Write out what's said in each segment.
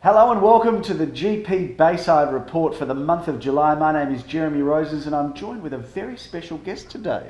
Hello and welcome to the GP Bayside report for the month of July. My name is Jeremy Roses and I'm joined with a very special guest today.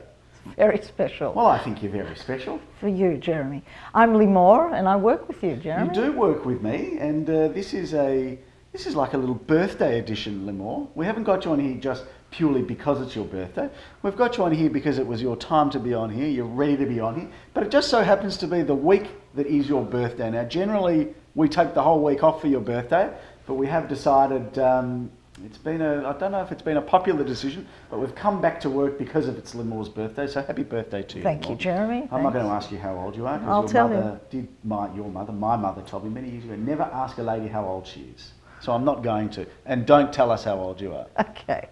Very special. Well, I think you're very special. For you, Jeremy. I'm Lee Moore and I work with you, Jeremy. You do work with me, and this is like a little birthday edition, Lee Moore. We haven't got you on here just purely because it's your birthday. We've got you on here because it was your time to be on here. You're ready to be on here. But it just so happens to be the week that is your birthday. Now, generally, we take the whole week off for your birthday, but we have decided, I don't know if it's been a popular decision, but we've come back to work because of it's Lemoore's birthday, so happy birthday to you. Thank you, Jeremy. I'm not going to ask you how old you are, I'll because tell my mother told me many years ago, never ask a lady how old she is. So I'm not going to. And don't tell us how old you are. Okay.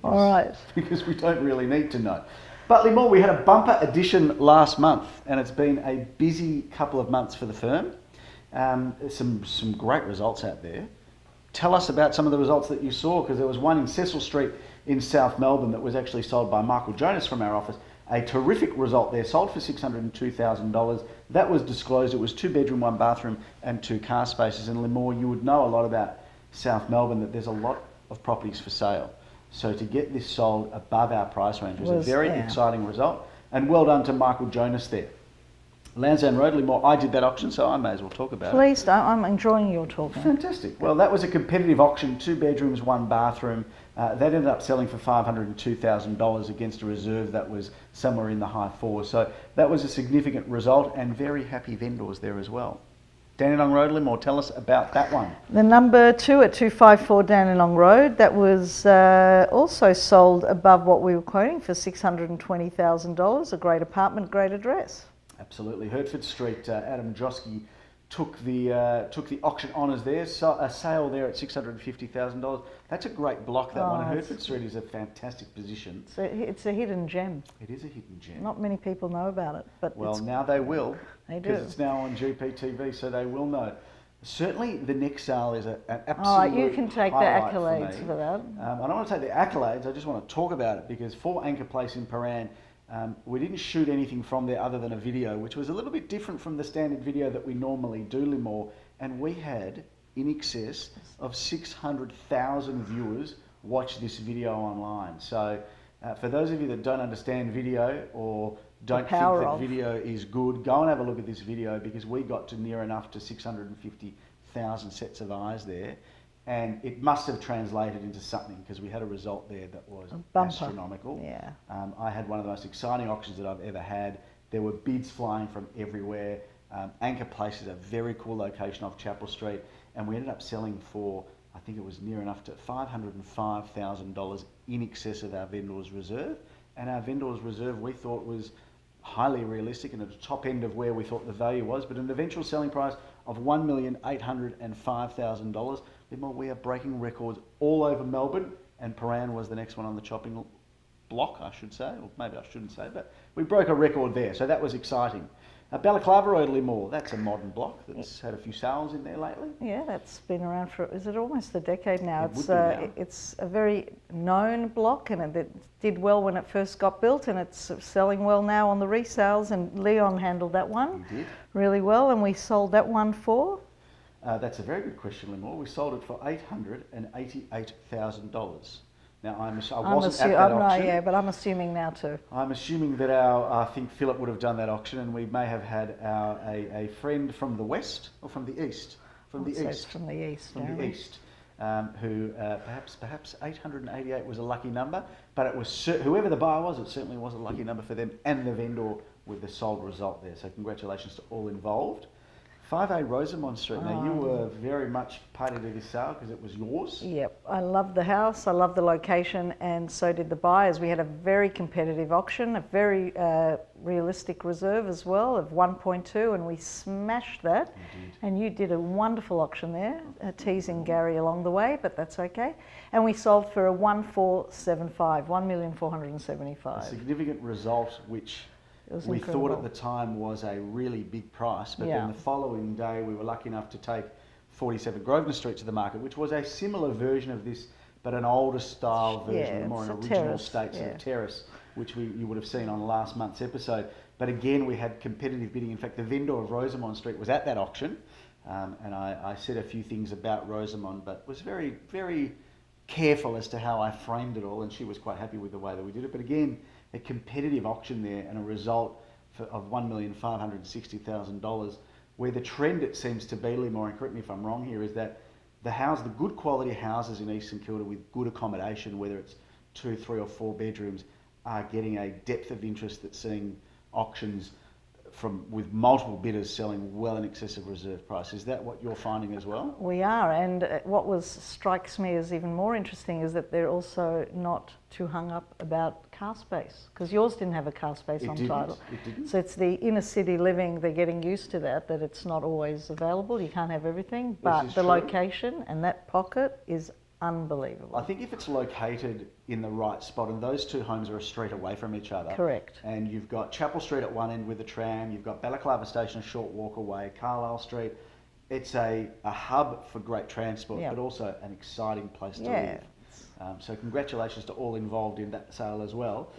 All right. Because we don't really need to know. But Lee, we had a bumper edition last month, and it's been a busy couple of months for the firm. Some great results out there. Tell us about some of the results that you saw, because there was one in Cecil Street in South Melbourne that was actually sold by Michael Jonas from our office. A terrific result there, sold for $602,000. That was disclosed. It was 2-bedroom, 1 bathroom and 2 car spaces. And Lee, you would know a lot about South Melbourne, that there's a lot of properties for sale. So to get this sold above our price range was a very exciting result. And well done to Michael Jonas there. Lansdowne Road, Lee, I did that auction, so I may as well talk about it. Please don't. I'm enjoying your talking. Fantastic. Well, that was a competitive auction, 2 bedrooms, 1 bathroom. That ended up selling for $502,000 against a reserve that was somewhere in the high 4s. So that was a significant result, and very happy vendors there as well. Dandenong Road, Lee, tell us about that one. The number 2 at 254 Dandenong Road, that was also sold above what we were quoting for $620,000. A great apartment, great address. Absolutely. Hertford Street, Adam Josky took the auction honours there. So a sale there at $650,000. That's a great block, that one. Hertford Street is a fantastic position. It's a hidden gem. It is a hidden gem. Not many people know about it, but well, now they will. They do. Because it's now on GPTV, so they will know. Certainly, the next sale is an absolute you can take the accolades for that. I don't want to take the accolades. I just want to talk about it, because for Anchor Place in Paran, we didn't shoot anything from there other than a video, which was a little bit different from the standard video that we normally do, Lee, and we had in excess of 600,000 viewers watch this video online. So for those of you that don't understand video or don't think that video is good, go and have a look at this video, because we got to near enough to 650,000 sets of eyes there. And it must have translated into something, because we had a result there that was astronomical. Yeah. I had one of the most exciting auctions that I've ever had. There were bids flying from everywhere. Anchor Place is a very cool location off Chapel Street, and we ended up selling for, I think it was near enough to $505,000 in excess of our vendor's reserve. And our vendor's reserve we thought was highly realistic and at the top end of where we thought the value was, but an eventual selling price of $1,805,000. We are breaking records all over Melbourne, and Paran was the next one on the chopping block, I should say, or maybe I shouldn't say, but we broke a record there, so that was exciting. Balaclava Road, Lee, that's a modern block that's had a few sales in there lately. Yeah, that's been around for, is it almost a decade now? It's a very known block, and it did well when it first got built, and it's selling well now on the resales, and Leon handled that one really well, and we sold that one for? That's a very good question, Lee. We sold it for $888,000. Now, I wasn't at that auction. Yeah, but I'm assuming now too. I'm assuming that I think Philip would have done that auction, and we may have had a friend from the west, or from the east. From the east, who perhaps 888 was a lucky number, but it was whoever the buyer was, it certainly was a lucky number for them and the vendor with the sold result there. So congratulations to all involved. 5A Rosamond Street. Now, you were very much party to this sale because it was yours. Yep, I love the house, I love the location, and so did the buyers. We had a very competitive auction, a very realistic reserve as well of 1.2, and we smashed that. Indeed. And you did a wonderful auction there, teasing Gary along the way, but that's okay. And we sold for a 1,475, $1,475,000. A significant result, which we thought at the time was a really big price, but then the following day we were lucky enough to take 47 Grosvenor Street to the market, which was a similar version of this, but an older style version, more an original state sort of terrace, which you would have seen on last month's episode. But again, we had competitive bidding. In fact, the vendor of Rosamond Street was at that auction. and I said a few things about Rosamond, but was very, very careful as to how I framed it all, and she was quite happy with the way that we did it. But again, a competitive auction there and a result of $1,560,000, where the trend, it seems to be, Limor, and correct me if I'm wrong here, is that the good quality houses in East St Kilda with good accommodation, whether it's 2, 3 or 4 bedrooms, are getting a depth of interest that's seeing auctions with multiple bidders selling well in excess of reserve price. Is that what you're finding as well? We are, and what strikes me as even more interesting is that they're also not too hung up about car space, because yours didn't have a car space on title. It didn't. So it's the inner city living, they're getting used to that it's not always available, you can't have everything, but the location and that pocket is unbelievable. I think if it's located in the right spot, and those two homes are a street away from each other. Correct. And you've got Chapel Street at one end with the tram, you've got Balaclava Station a short walk away, Carlisle Street. It's a hub for great transport, but also an exciting place to live. So congratulations to all involved in that sale as well.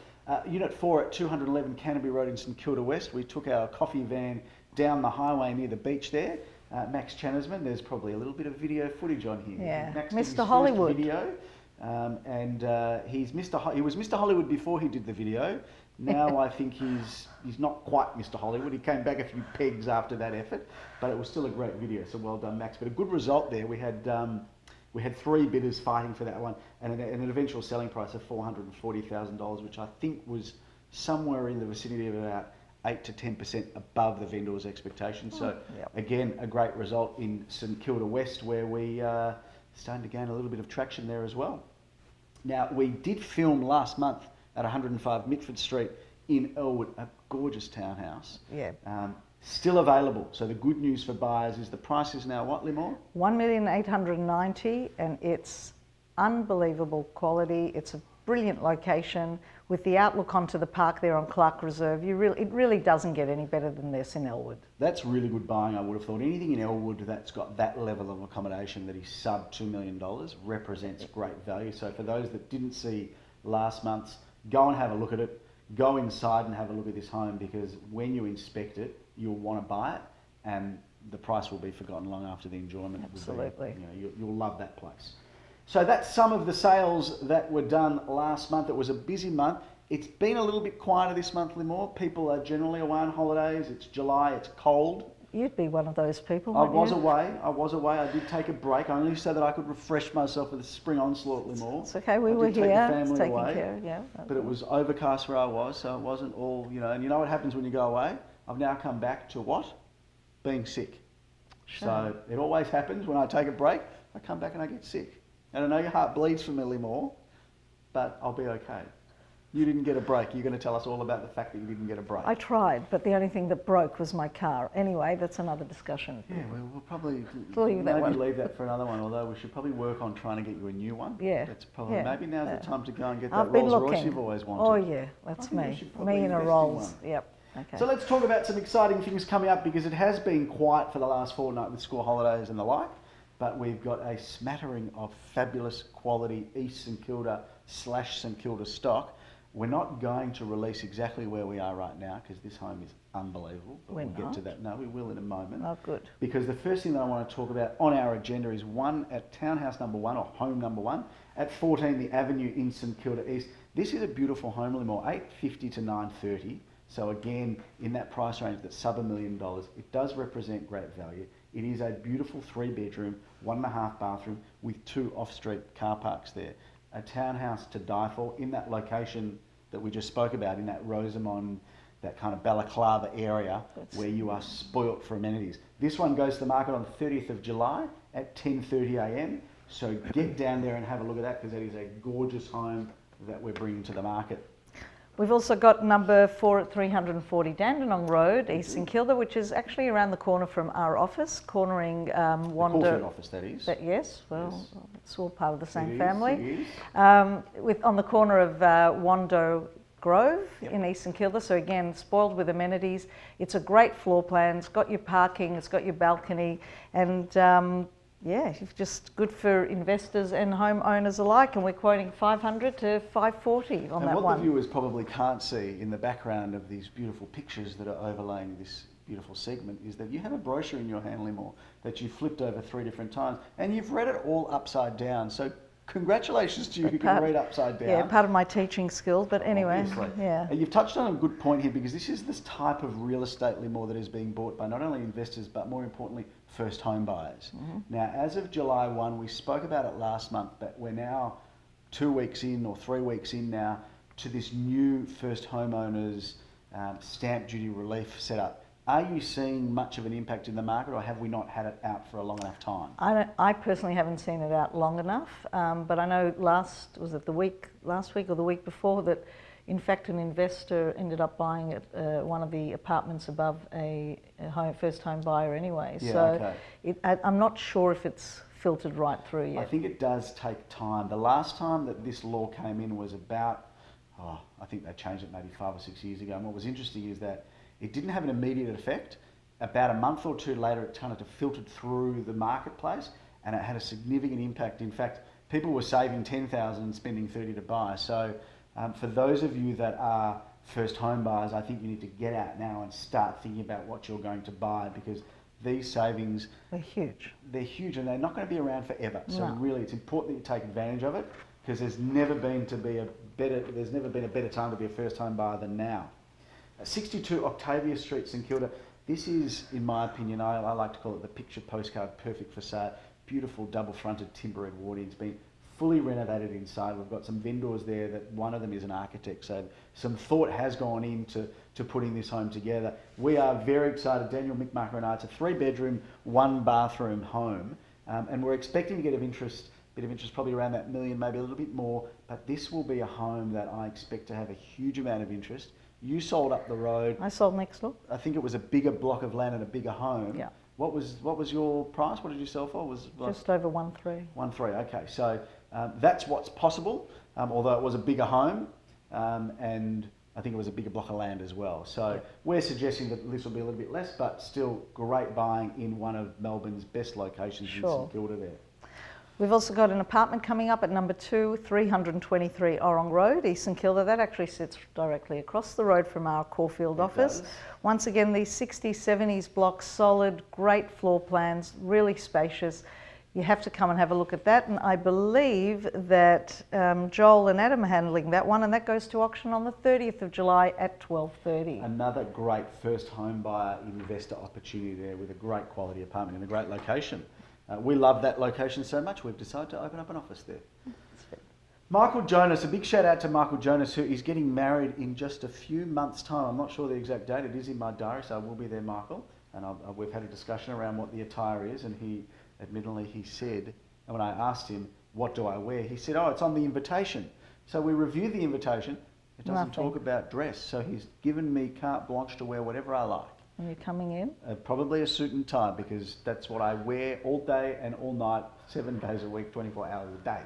Unit 4 at 211 Canterbury Road in St Kilda West. We took our coffee van down the highway near the beach there. Max Channersman, there's probably a little bit of video footage on here. Yeah, Max Mr. Hollywood. Video, he was Mr. Hollywood before he did the video. Now I think he's not quite Mr. Hollywood. He came back a few pegs after that effort, but it was still a great video. So well done, Max. But a good result there. We had 3 bidders fighting for that one, and an eventual selling price of $440,000, which I think was somewhere in the vicinity of about 8 to 10% above the vendor's expectations. So again, a great result in St Kilda West, where we are starting to gain a little bit of traction there as well. Now, we did film last month at 105 Mitford Street in ELWOOD, a gorgeous townhouse. Yeah. Still available. So the good news for buyers is the price is now what, Limor? $1,890,000, and it's unbelievable quality. It's a brilliant location with the outlook onto the park there on Clark Reserve. It really doesn't get any better than this in ELWOOD. That's really good buying, I would have thought. Anything in ELWOOD that's got that level of accommodation that is sub $2 million represents great value. So for those that didn't see last month's, go and have a look at it. Go inside and have a look at this home, because when you inspect it, you'll want to buy it, and the price will be forgotten long after the enjoyment. Absolutely. You'll love that place. So that's some of the sales that were done last month. It was a busy month. It's been a little bit quieter this month, Limor. People are generally away on holidays. It's July, it's cold. You'd be one of those people, I was you? away. I did take a break, only so that I could refresh myself with the spring onslaught, Limor. It's okay, we were here, taking care, yeah. But it was overcast where I was, so it wasn't all, and you know what happens when you go away? I've now come back to what? Being sick. Sure. So it always happens when I take a break, I come back and I get sick. And I know your heart bleeds for me, Limor, but I'll be okay. You didn't get a break. You're going to tell us all about the fact that you didn't get a break. I tried, but the only thing that broke was my car. Anyway, that's another discussion. Yeah, we'll probably leave that for another one, although we should probably work on trying to get you a new one. Yeah. That's probably, maybe now's the time to go and get that I've been Rolls Royce looking. you've always wanted. Oh yeah, that's me. Me in a Rolls. Yep. Okay. So let's talk about some exciting things coming up, because it has been quiet for the last fortnight with school holidays and the like, but we've got a smattering of fabulous quality East St Kilda / St Kilda stock. We're not going to release exactly where we are right now, because this home is unbelievable, but we'll get to that. No, we will in a moment. Oh, good. Because the first thing that I want to talk about on our agenda is one at townhouse number 1, or home number 1, at 14 the Avenue in St Kilda East. This is a beautiful home, Limor, $850 to $930. So again, in that price range that's sub $1 million, it does represent great value. It is a beautiful 3-bedroom, 1.5 bathroom with 2 off-street car parks there. A townhouse to die for in that location that we just spoke about, in that Rosamond, that kind of Balaclava area where you are spoilt for amenities. This one goes to the market on the 30th of July at 10:30 a.m. So get down there and have a look at that, because that is a gorgeous home that we're bringing to the market. We've also got number 4 at 340 Dandenong Road, East St Kilda, which is actually around the corner from our office, cornering Wando. The Caulfield office, that is. Yes, it's all part of the same It family. is. On the corner of Wando Grove in East St Kilda, so again, spoiled with amenities. It's a great floor plan, it's got your parking, it's got your balcony, and it's just good for investors and homeowners alike, and we're quoting $500 to $540 on that one. And what the viewers probably can't see in the background of these beautiful pictures that are overlaying this beautiful segment is that you have a brochure in your hand, Limor, that you flipped over 3 different times, and you've read it all upside down. So congratulations to you who can read upside down. Yeah, part of my teaching skills, but anyway, Obviously. yeah. You've touched on a good point here, because this is this type of real estate, Limor, that is being bought by not only investors, but more importantly, first home buyers. Now, as of July 1, we spoke about it last month, but we're now 2 weeks in or 3 weeks in now to this new first homeowners stamp duty relief setup. Are you seeing much of an impact in the market, or have we not had it out for a long enough time? I personally haven't seen it out long enough, but I know last week or the week before that, in fact, an investor ended up buying one of the apartments above a first home buyer anyway. Yeah, so okay. I'm not sure if it's filtered right through yet. I think it does take time. The last time that this law came in was about, I think they changed it maybe 5 or 6 years ago. And what was interesting is that it didn't have an immediate effect. About a month or two later, it started to filter through the marketplace, and it had a significant impact. In fact, people were saving $10,000 and spending $30,000 to buy. So for those of you that are first home buyers, I think you need to get out now and start thinking about what you're going to buy, because these savings, they're huge. They're huge, and they're not going to be around forever. So No. really, it's important that you take advantage of it, because there's never been a better time to be a first home buyer than now. 62 Octavia Street, St Kilda. This is, in my opinion, I like to call it the picture postcard, perfect for sale. Beautiful double-fronted timber awarding. It's been fully renovated inside. We've got some vendors there, that one of them is an architect, so some thought has gone into putting this home together. We are very excited, Daniel, Mick and I. It's a 3-bedroom, 1-bathroom home, and we're expecting to get a bit of interest probably around that $1 million, maybe a little bit more, but this will be a home that I expect to have a huge amount of interest. You sold up the road. I sold next door. I think it was a bigger block of land and a bigger home. Yeah. What was your price? What did you sell for? Just over 1.3. 1.3. Okay, so that's what's possible. Although it was a bigger home, and I think it was a bigger block of land as well. So we're suggesting that this will be a little bit less, but still great buying in one of Melbourne's best locations in St Kilda there. We've also got an apartment coming up at number 2, 323 Orong Road, East St Kilda. That actually sits directly across the road from our Caulfield office. Once again, these 60s, 70s blocks, solid, great floor plans, really spacious. You have to come and have a look at that. And I believe that Joel and Adam are handling that one, and that goes to auction on the 30th of July at 12:30. Another great first home buyer investor opportunity there, with a great quality apartment in a great location. We love that location so much, we've decided to open up an office there. Michael Jonas, a big shout out to Michael Jonas, who is getting married in just a few months' time. I'm not sure the exact date, it is in my diary, so I will be there, Michael. And we've had a discussion around what the attire is, and he said, and when I asked him, what do I wear? He said, it's on the invitation. So we reviewed the invitation, it doesn't talk about dress, so he's given me carte blanche to wear whatever I like. And you're coming in? Probably a suit and tie, because that's what I wear all day and all night, 7 days a week, 24 hours a day.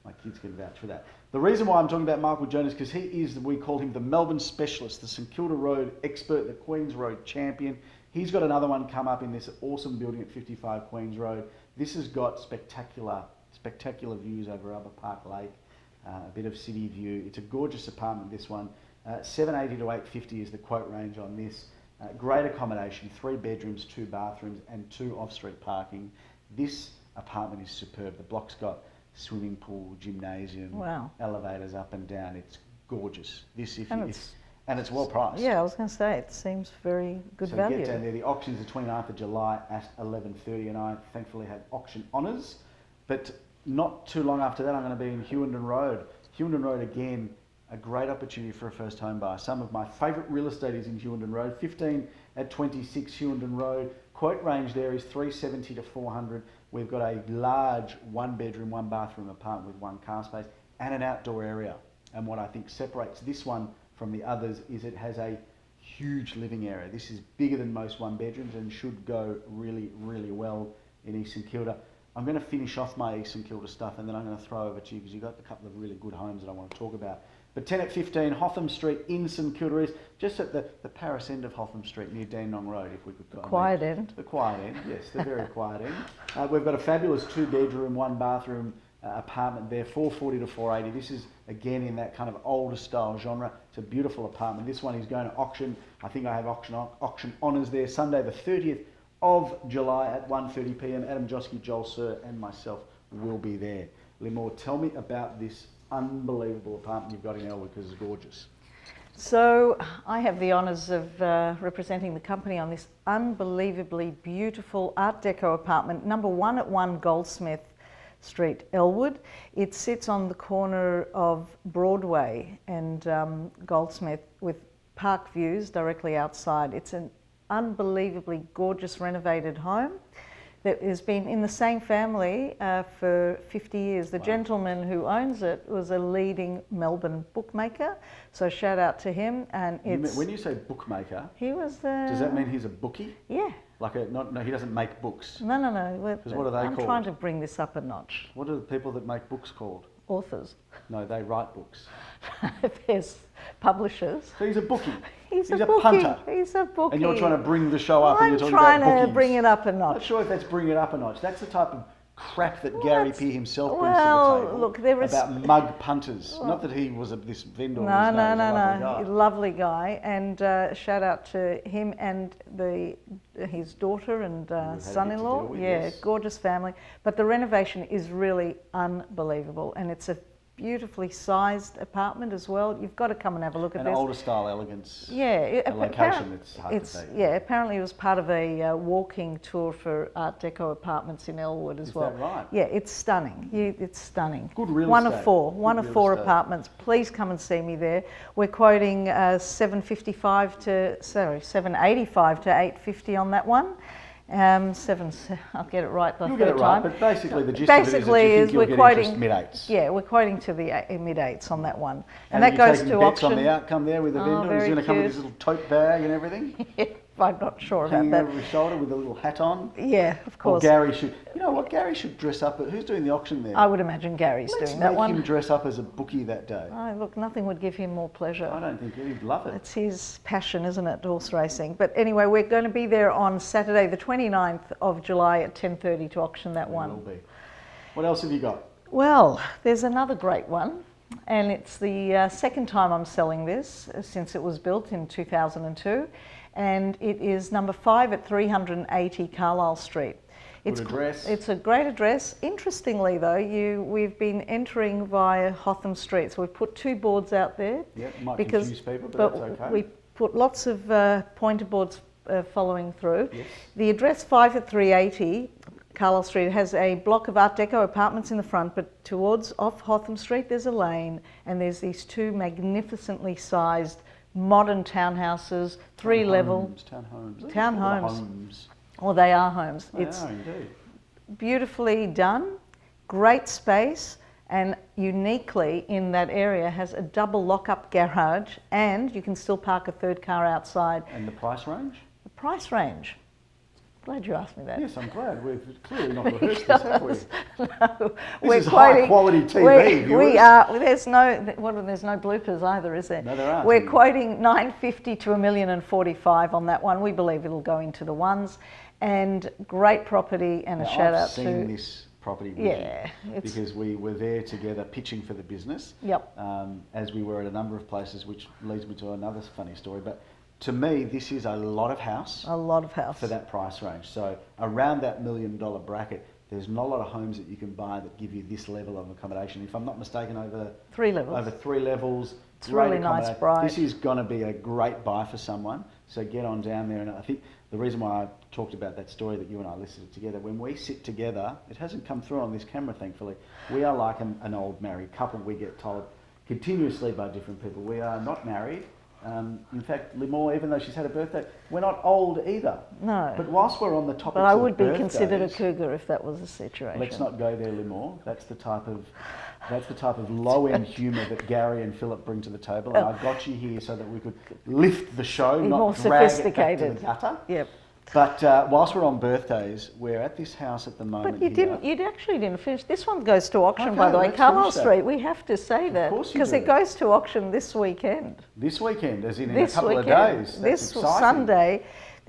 My kids can vouch for that. The reason why I'm talking about Michael Jonas, because he is, we call him the Melbourne specialist, the St Kilda Road expert, the Queens Road champion. He's got another one come up in this awesome building at 55 Queens Road. This has got spectacular views over Albert Park Lake, a bit of city view. It's a gorgeous apartment, this one. 780 to 850 is the quote range on this. Great accommodation, 3 bedrooms, 2 bathrooms, and 2 off-street parking. This apartment is superb. The block's got swimming pool, gymnasium, elevators up and down. It's gorgeous. And it's well priced. Yeah, I was going to say, it seems very good value. So get down there. The auction's the 29th of July at 11:30, and I thankfully have auction honours. But not too long after that, I'm going to be in Hewenden Road. Hewenden Road, again, a great opportunity for a first home buyer. Some of my favourite real estate is in Hewenden Road. 15 at 26 Hewenden Road. Quote range there is 370 to 400. We've got a large 1-bedroom, 1-bathroom apartment with 1 car space and an outdoor area. And what I think separates this one from the others is it has a huge living area. This is bigger than most 1-bedrooms and should go really, really well in East St Kilda. I'm going to finish off my East St Kilda stuff, and then I'm going to throw over to you, because you've got a couple of really good homes that I want to talk about. But 10 at 15 Hotham Street in St Kilda is just at the Paris end of Hotham Street, near Dandenong Road, if we could go. The quiet end. The quiet end, yes, the very quiet end. We've got a fabulous 2-bedroom, 1-bathroom apartment there, 440 to 480. This is again in that kind of older style genre. It's It's a beautiful apartment. This one is going to auction. I think I have auction honours there. Sunday the 30th of July at 1:30 p.m. Adam Josky, Joel Sir and myself will be there. Limor, tell me about this unbelievable apartment you've got in Elwood, because it's gorgeous. So I have the honours of representing the company on this unbelievably beautiful Art Deco apartment, number 1 Goldsmith Street, Elwood. It sits on the corner of Broadway and Goldsmith with park views directly outside. It's an unbelievably gorgeous renovated home that has been in the same family for 50 years. The gentleman who owns it was a leading Melbourne bookmaker, so shout out to him. And it's, when you say bookmaker, he was does that mean he's a bookie? Yeah. Like no, he doesn't make books. No. Because what are they I'm called? trying to bring this up a notch. What are the people that make books called? Authors. No, they write books. There's publishers. So he's a bookie. He's a bookie. punter. He's a bookie. And you're trying to bring the show up and you're talking I'm about trying to bookies. bring it up a I'm notch. not sure if that's bringing it up a notch. That's the type of crap that Gary P himself brings well, to the table. look, there is about mug punters. Not that he was this vendor. No. Guy. Lovely guy, and shout out to him and his daughter and son-in-law. Yes. Gorgeous family. But the renovation is really unbelievable, and it's a beautifully sized apartment as well. You've got to come and have a look at An this. older style elegance. Yeah, a location that's hard to beat. Yeah, apparently it was part of a walking tour for Art Deco apartments in Elwood as well. Is that right? Yeah, it's stunning. It's stunning. Good real One estate. of four. Good One of real four estate. apartments. Please come and see me there. We're quoting 785 to 850 on that one. I'll get it right the You'll third get it right, time. but basically the gist of it is that you think you're getting just mid-eights. Yeah, we're quoting to the mid-eights on that one. And that goes taking to bets auction. on the outcome there with the vendor. He's very going to come with his cute. little tote bag and everything. I'm not sure about Hanging that. over his shoulder with a little hat on. Yeah, of Or course. Gary should, you know what, Gary should dress up. Who's doing the auction there? I would imagine Gary's Let's doing that make one. him dress up as a bookie that day. Oh, look, nothing would give him more pleasure. I don't think he'd love it. It's his passion, isn't it, horse racing? But anyway, we're going to be there on Saturday, the 29th of July at 10:30 to auction that one. Will be. What else have you got? Well, there's another great one, and it's the second time I'm selling this since it was built in 2002, and it is number 5 at 380 Carlisle Street. Good address. It's a great address. Interestingly, though, we've been entering via Hotham Street, so we've put 2 boards out there. Yeah, might confuse people, but that's okay. We put lots of pointer boards following through. Yes. The address 5 at 380 Carlisle Street has a block of Art Deco apartments in the front, but off Hotham Street there's a lane, and there's these 2 magnificently sized modern townhouses, 3-level. Townhomes. Well, they are homes. They are indeed. Beautifully done, great space, and uniquely in that area has a double lock-up garage, and you can still park a 3rd car outside. And the price range? The price range. Glad you asked me that. Yes, I'm glad. We've clearly not rehearsed this, have we? No, This is high quality TV, viewers. We are. There's no bloopers either, is there? No, there aren't. We're quoting 950 to 1,045,000 on that one. We believe it'll go into the ones, and great property. And Now, a shout I've out seen to this property with yeah, you it's because we were there together pitching for the business. Yep. As we were at a number of places, which leads me to another funny story. But to me, this is a lot of house. a lot of house For that price range. So around that $1 million bracket, there's not a lot of homes that you can buy that give you this level of accommodation. If I'm not mistaken, over 3 levels. Over 3 levels. It's really nice, bright. This is going to be a great buy for someone. So get on down there. And I think the reason why I talked about that story that you and I listened to together, when we sit together, it hasn't come through on this camera, thankfully. We are like an old married couple. We get told continuously by different people. We are not married. In fact, Limor, even though she's had a birthday, we're not old either. No. But whilst we're on the topic But I would be considered a cougar if that was the situation. Let's not go there, Limor. That's the type of low-end humour that Gary and Philip bring to the table. And I got you here so that we could lift the show, Be not more drag sophisticated. it back to the gutter. Yep. But whilst we're on birthdays, we're at this house at the moment. But you actually didn't finish. This one goes to auction, Okay, by the way. let's Carlisle finish that. Street, we have to say that. course you Because do. it goes to auction this weekend. This weekend, as in This a couple weekend. of days. That's This exciting.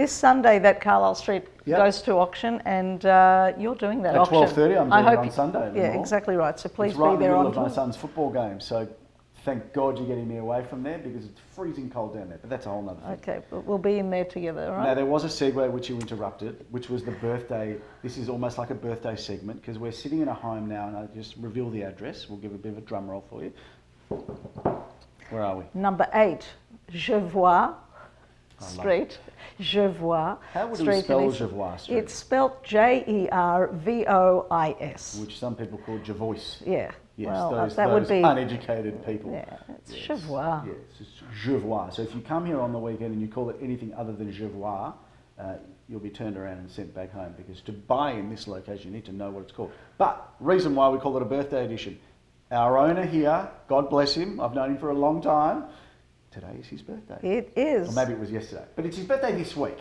Sunday, that Carlisle Street Yep. goes to auction, and you're doing that At auction. 12:30, I'm doing it on Sunday. Yeah, Limor. exactly right. So please It's right be in the there middle on of my time. son's football game. So Thank God you're getting me away from there because it's freezing cold down there. But that's a whole nother thing. Okay, but we'll be in there together, all right? Now, there was a segue which you interrupted, which was the birthday. This is almost like a birthday segment because we're sitting in a home now, and I just reveal the address. We'll give a bit of a drum roll for you. Where are we? Number 8, Jevois Street. Jevois. How would Street we spell in Jevois Street? It's spelt Jervois. Which some people call Jevois. Yeah. Yes, well, those would be uneducated people. Yeah, it's Jevois. Yes, it's Jevois. So if you come here on the weekend and you call it anything other than Jevois, you'll be turned around and sent back home because to buy in this location, you need to know what it's called. But reason why we call it a birthday edition. Our owner here, God bless him, I've known him for a long time. Today is his birthday. It is. Or maybe it was yesterday. But it's his birthday this week,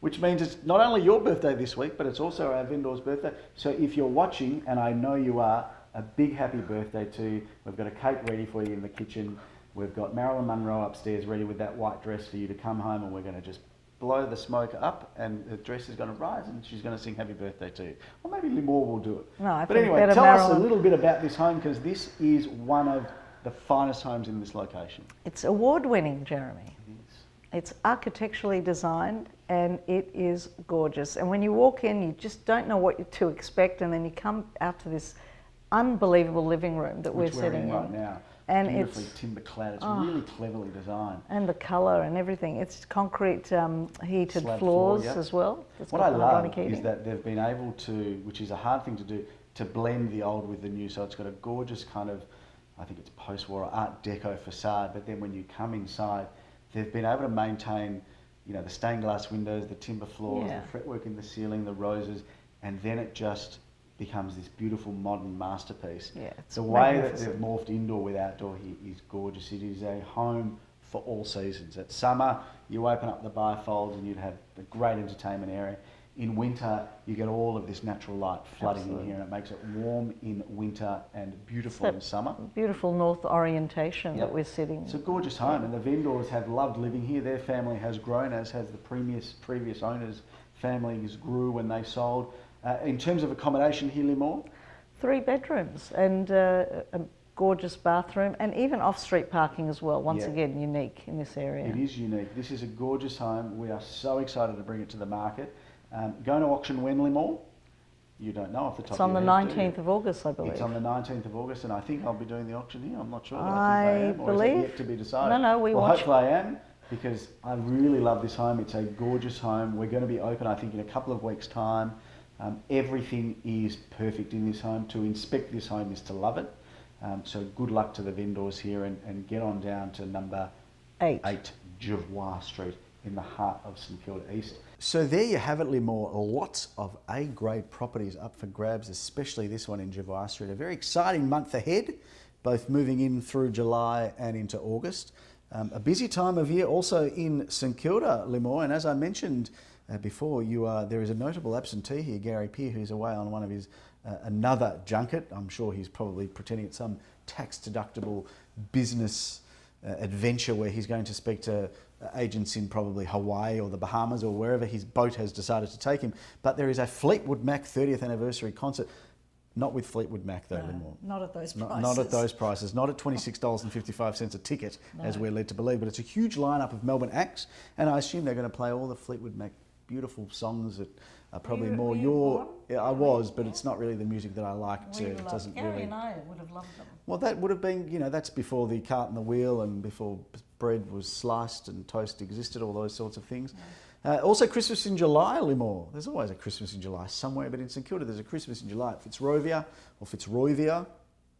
which means it's not only your birthday this week, but it's also our vendor's birthday. So if you're watching, and I know you are, a big happy birthday to you. We've got a cake ready for you in the kitchen. We've got Marilyn Monroe upstairs ready with that white dress for you to come home, and we're going to just blow the smoke up, and the dress is going to rise, and she's going to sing happy birthday to you. Or maybe Limor will do it. No, but anyway, tell us a little bit about this home because this is one of the finest homes in this location. It's award-winning, Jeremy. It is. It's architecturally designed and it is gorgeous. And when you walk in, you just don't know what to expect, and then you come out to this unbelievable living room that we're sitting in right now. And beautifully it's timber clad. It's really cleverly designed. And the colour and everything. It's concrete heated Slab floors floor, yep. as well. What I love is that they've been able to, which is a hard thing to do, to blend the old with the new. So it's got a gorgeous kind of, I think it's post-war Art Deco facade. But then when you come inside, they've been able to maintain, you know, the stained glass windows, the timber floors, the fretwork in the ceiling, the roses, and then it just becomes this beautiful modern masterpiece. Yeah, it's the way that they've morphed indoor with outdoor here is gorgeous. It is a home for all seasons. At summer, you open up the bifolds and you'd have a great entertainment area. In winter, you get all of this natural light flooding in here, and it makes it warm in winter and beautiful in summer. Beautiful north orientation that we're sitting. It's a gorgeous home, and the vendors have loved living here. Their family has grown, as has the previous owners' families grew when they sold. In terms of accommodation here, Limor? 3 bedrooms and a gorgeous bathroom, and even off-street parking as well. Once again, unique in this area. It is unique. This is a gorgeous home. We are so excited to bring it to the market. Going to auction when, Limor? You don't know off the top of your head. It's on the 19th of August, I believe. It's on the 19th of August, and I think I'll be doing the auction here. I'm not sure. But I think I am. believe. Or is it yet to be decided? No, hopefully I am, because I really love this home. It's a gorgeous home. We're going to be open, I think, in a couple of weeks' time. Everything is perfect in this home. To inspect this home is to love it. So good luck to the vendors here, and get on down to number 8 Jevois Street in the heart of St Kilda East. So there you have it, Limor. Lots of A-grade properties up for grabs, especially this one in Jevois Street. A very exciting month ahead, both moving in through July and into August. A busy time of year also in St Kilda, Limor, and as I mentioned before, there is a notable absentee here, Gary Peer, who's away on one of his another junket. I'm sure he's probably pretending it's some tax-deductible business adventure where he's going to speak to agents in probably Hawaii or the Bahamas or wherever his boat has decided to take him. But there is a Fleetwood Mac 30th anniversary concert. Not with Fleetwood Mac though, Limor. Not at those prices. Not at those prices. Not at $26.55 a ticket, as we're led to believe. But it's a huge lineup of Melbourne acts, and I assume they're going to play all the Fleetwood Mac beautiful songs that are probably more your... I was, but it's not really the music that I like to. It doesn't Gary really... and I would have loved them. Well, that would have been, you know, that's before the cart and the wheel and before bread was sliced and toast existed, all those sorts of things. Also Christmas in July, Limor. There's always a Christmas in July somewhere, but in St Kilda there's a Christmas in July at Fitzrovia or Fitzroyvia,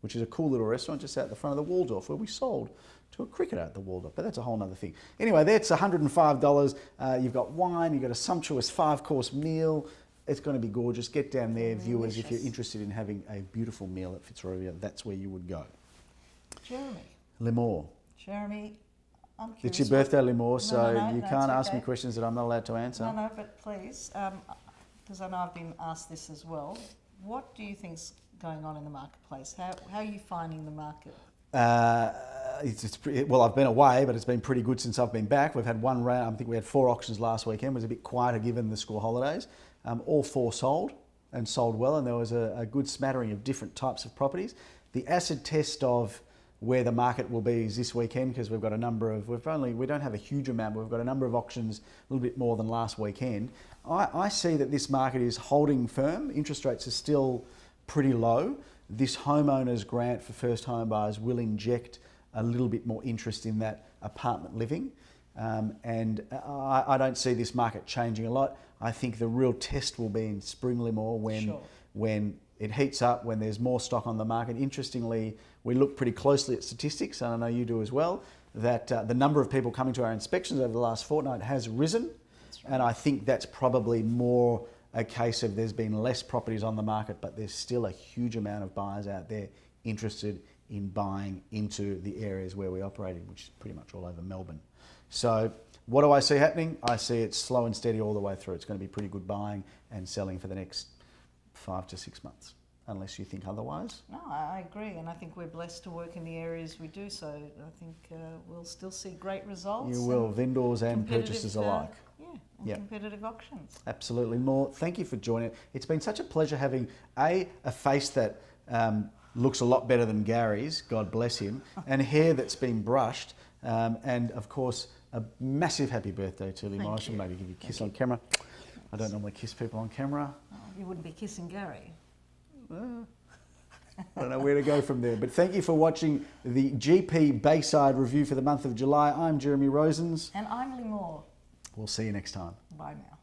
which is a cool little restaurant just out the front of the Waldorf where we sold to a cricketer at the Waldorf, but that's a whole other thing. Anyway, that's $105. You've got wine, you've got a sumptuous 5-course meal. It's going to be gorgeous. Get down there, viewers, if you're interested in having a beautiful meal at Fitzrovia, that's where you would go. Jeremy. Limor. Jeremy, I'm curious. It's your birthday, Limor, so No, you can't ask me questions that I'm not allowed to answer. No, but please, because I know I've been asked this as well. What do you think's going on in the marketplace? How are you finding the market? Well, I've been away, but it's been pretty good since I've been back. We've had one round. I think we had 4 auctions last weekend. It was a bit quieter given the school holidays. All 4 sold and sold well, and there was a good smattering of different types of properties. The acid test of where the market will be is this weekend, because we've got a number of, we don't have a huge amount, but we've got a number of auctions, a little bit more than last weekend. I see that this market is holding firm. Interest rates are still pretty low. This homeowners grant for first home buyers will inject a little bit more interest in that apartment living. And I don't see this market changing a lot. I think the real test will be in Spring Limor when it heats up, when there's more stock on the market. Interestingly, we look pretty closely at statistics, and I know you do as well, that the number of people coming to our inspections over the last fortnight has risen. Right. And I think that's probably more a case of there's been less properties on the market, but there's still a huge amount of buyers out there interested in buying into the areas where we operate in, which is pretty much all over Melbourne. So what do I see happening? I see it slow and steady all the way through. It's going to be pretty good buying and selling for the next 5 to 6 months, unless you think otherwise. No, I agree, and I think we're blessed to work in the areas we do, so I think we'll still see great results. You will, vendors and purchasers alike. Competitive auctions. Absolutely. More, thank you for joining. It's been such a pleasure having a face that looks a lot better than Gary's, God bless him, and hair that's been brushed, and of course a massive happy birthday to Lee Morrison. Maybe give you a kiss on camera. I don't normally kiss people on camera. Oh, you wouldn't be kissing Gary. I don't know where to go from there, but thank you for watching the GP Bayside review for the month of July. I'm Jeremy Rosens. And I'm Lee Moore. We'll see you next time. Bye now.